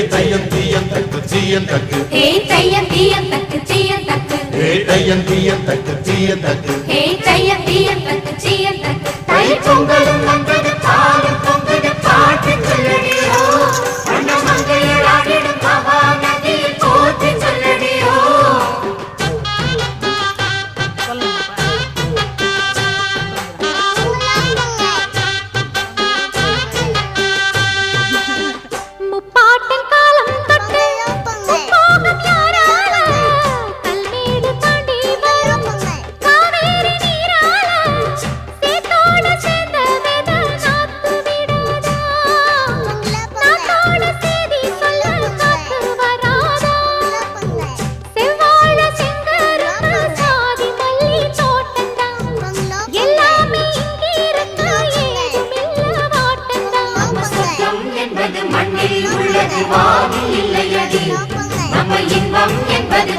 தையம் தீயம் தக்கு தீயம் தக்கு தையம் தீயம் தக்கு தீயம் தக்கு தையம் தீயம் தக்கு தீயம் தக்கு தையம் தீயம் தக்கு தீயம் தக்கு தை பொங்கலும் வந்தது பாலும் பொங்குது பாட்டு சொல்லடியோ வண்ண மங்கையர் ஆடிடும் மகா நதியில் போற்றி சொல்லடியோ முப்பாட்டன் காலம் தொட்டு முப்போகம் யாரால கல்மேடு தாண்டி வரும் காவேரி நீரால சேத்தோட சேர்ந்த வெத நாத்து விடாதா நாத்தோட சேதி சொல்ல காத்து வராதா செவ்வாழ செங்கரும்பு சாதி மல்லி தோட்டந்தான் எல்லாமே இங்கிருந்து ஏதுமில்ல வாட்டந்தான் சொர்க்கம் என்பது மண்ணில் உள்ளது வானில் இல்லையடி நம்ம இன்பம் என்பது